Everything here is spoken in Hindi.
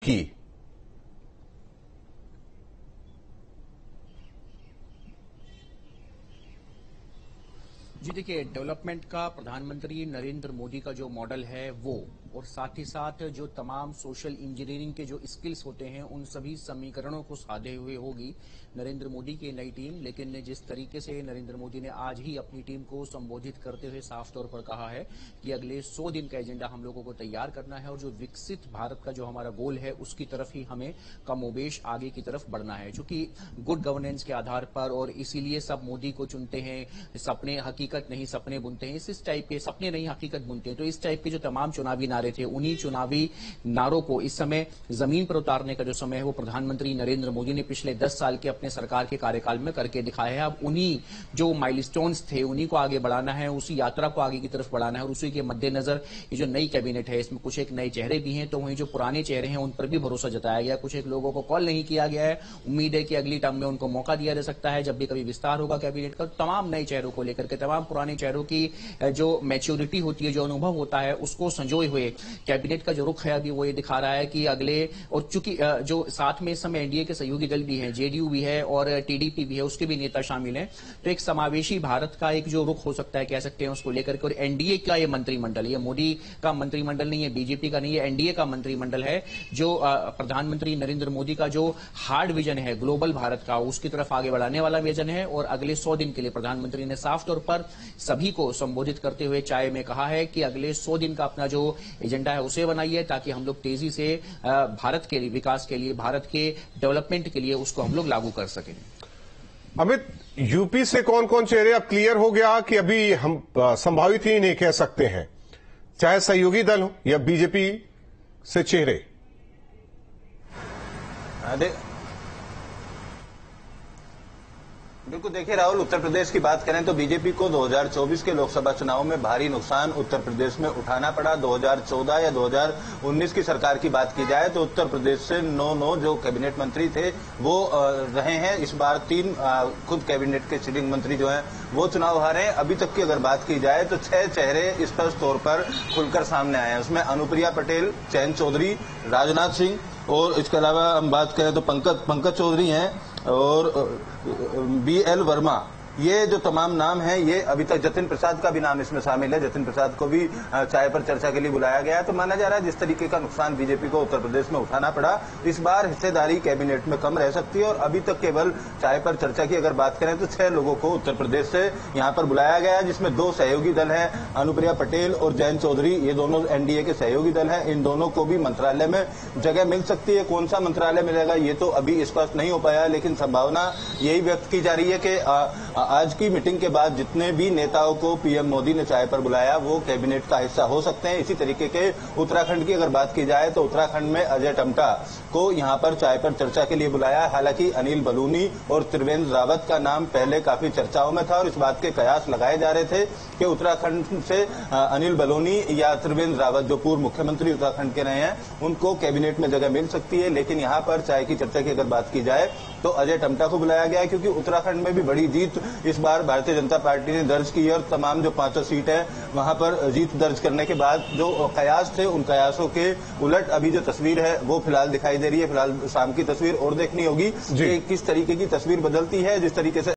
की? जी देखिए, डेवलपमेंट का प्रधानमंत्री नरेंद्र मोदी का जो मॉडल है वो, और साथ ही साथ जो तमाम सोशल इंजीनियरिंग के जो स्किल्स होते हैं उन सभी समीकरणों को साधे हुए होगी नरेंद्र मोदी की नई टीम। लेकिन जिस तरीके से नरेंद्र मोदी ने आज ही अपनी टीम को संबोधित करते हुए साफ तौर पर कहा है कि अगले 100 दिन का एजेंडा हम लोगों को तैयार करना है और जो विकसित भारत का जो हमारा गोल है उसकी तरफ ही हमें कमोबेश आगे की तरफ बढ़ना है, चूंकि गुड गवर्नेंस के आधार पर, और इसीलिए सब मोदी को चुनते हैं। सपने हकीकत नहीं, सपने बुनते हैं, इस टाइप के सपने नहीं हकीकत बुनते हैं। तो इस टाइप के जो तमाम चुनावी नारे थे, उन्हीं चुनावी नारों को इस समय जमीन पर उतारने का जो समय है वो प्रधानमंत्री नरेंद्र मोदी ने पिछले 10 साल के अपने सरकार के कार्यकाल में करके दिखाया है। अब उन्हीं जो माइलस्टोन्स थे उन्हीं को आगे बढ़ाना है, उसी यात्रा को आगे की तरफ बढ़ाना है, और उसी के मद्देनजर ये जो नई कैबिनेट है इसमें कुछ एक नए चेहरे भी हैं, तो वहीं जो पुराने चेहरे हैं उन पर भी भरोसा जताया गया। कुछ एक लोगों को कॉल नहीं किया गया है, उम्मीद है कि अगली टर्म में उनको मौका दिया जा सकता है जब भी कभी विस्तार होगा कैबिनेट का। तमाम नए चेहरों को लेकर के, तमाम पुराने चेहरों की जो मैच्योरिटी होती है, जो अनुभव होता है, उसको संजोए हुए कैबिनेट का जो रुख है अभी वो ये दिखा रहा है कि अगले, और चूंकि जो साथ में इस समय एनडीए के सहयोगी दल भी हैं, जेडीयू भी है और टीडीपी भी है, उसके भी नेता शामिल हैं, तो एक समावेशी भारत का एक जो रुख हो सकता है कह सकते हैं उसको लेकर के। और एनडीए का ये मंत्रिमंडल, ये मोदी का मंत्रिमंडल नहीं है, बीजेपी का नहीं है, एनडीए का मंत्रिमंडल है, जो प्रधानमंत्री नरेंद्र मोदी का जो हार्ड विजन है ग्लोबल भारत का, उसकी तरफ आगे बढ़ाने वाला विजन है। और अगले 100 दिन के लिए प्रधानमंत्री ने साफ तौर पर सभी को संबोधित करते हुए चाय में कहा है कि अगले 100 दिन का अपना जो एजेंडा है उसे बनाइए, ताकि हम लोग तेजी से भारत के विकास के लिए, भारत के डेवलपमेंट के लिए उसको हम लोग लागू कर सकें। अमित, यूपी से कौन कौन चेहरे अब क्लियर हो गया कि अभी हम संभावित ही नहीं कह सकते हैं, चाहे सहयोगी दल हो या बीजेपी से चेहरे? बिल्कुल, देखिए राहुल, उत्तर प्रदेश की बात करें तो बीजेपी को 2024 के लोकसभा चुनाव में भारी नुकसान उत्तर प्रदेश में उठाना पड़ा। 2014 या 2019 की सरकार की बात की जाए तो उत्तर प्रदेश से 9 जो कैबिनेट मंत्री थे वो रहे हैं। इस बार 3 खुद कैबिनेट के सिटिंग मंत्री जो हैं वो चुनाव हारे हैं। अभी तक की अगर बात की जाए तो 6 चेहरे स्पष्ट तौर पर खुलकर सामने आए हैं। उसमें अनुप्रिया पटेल, चैन चौधरी, राजनाथ सिंह, और इसके अलावा हम बात करें तो पंकज चौधरी हैं और BL वर्मा। ये जो तमाम नाम हैं, ये अभी तक जतिन प्रसाद का भी नाम इसमें शामिल है। जतिन प्रसाद को भी चाय पर चर्चा के लिए बुलाया गया है। तो माना जा रहा है जिस तरीके का नुकसान बीजेपी को उत्तर प्रदेश में उठाना पड़ा, इस बार हिस्सेदारी कैबिनेट में कम रह सकती है। और अभी तक केवल चाय पर चर्चा की अगर बात करें तो 6 लोगों को उत्तर प्रदेश से यहाँ पर बुलाया गया है, जिसमें 2 सहयोगी दल हैं, अनुप्रिया पटेल और जैन चौधरी। ये दोनों एनडीए के सहयोगी दल हैं। इन दोनों को भी मंत्रालय में जगह मिल सकती है। कौन सा मंत्रालय मिलेगा ये तो अभी स्पष्ट नहीं हो पाया, लेकिन संभावना यही व्यक्त की जा रही है कि आज की मीटिंग के बाद जितने भी नेताओं को पीएम मोदी ने चाय पर बुलाया वो कैबिनेट का हिस्सा हो सकते हैं। इसी तरीके के उत्तराखंड की अगर बात की जाए तो उत्तराखंड में अजय टम्टा को यहां पर चाय पर चर्चा के लिए बुलाया। हालांकि अनिल बलूनी और त्रिवेंद्र रावत का नाम पहले काफी चर्चाओं में था और इस बात के कयास लगाए जा रहे थे कि उत्तराखंड से अनिल बलूनी या त्रिवेंद्र रावत, जो पूर्व मुख्यमंत्री उत्तराखंड के रहे हैं, उनको कैबिनेट में जगह मिल सकती है। लेकिन यहां पर चाय की चर्चा की अगर बात की जाए तो अजय टम्टा को बुलाया गया है, क्योंकि उत्तराखंड में भी बड़ी जीत इस बार भारतीय जनता पार्टी ने दर्ज की है और तमाम जो 5 सीट है वहां पर जीत दर्ज करने के बाद जो कयास थे उन कयासों के उलट अभी जो तस्वीर है वो फिलहाल दिखाई दे रही है। फिलहाल शाम की तस्वीर और देखनी होगी कि किस तरीके की तस्वीर बदलती है। जिस तरीके से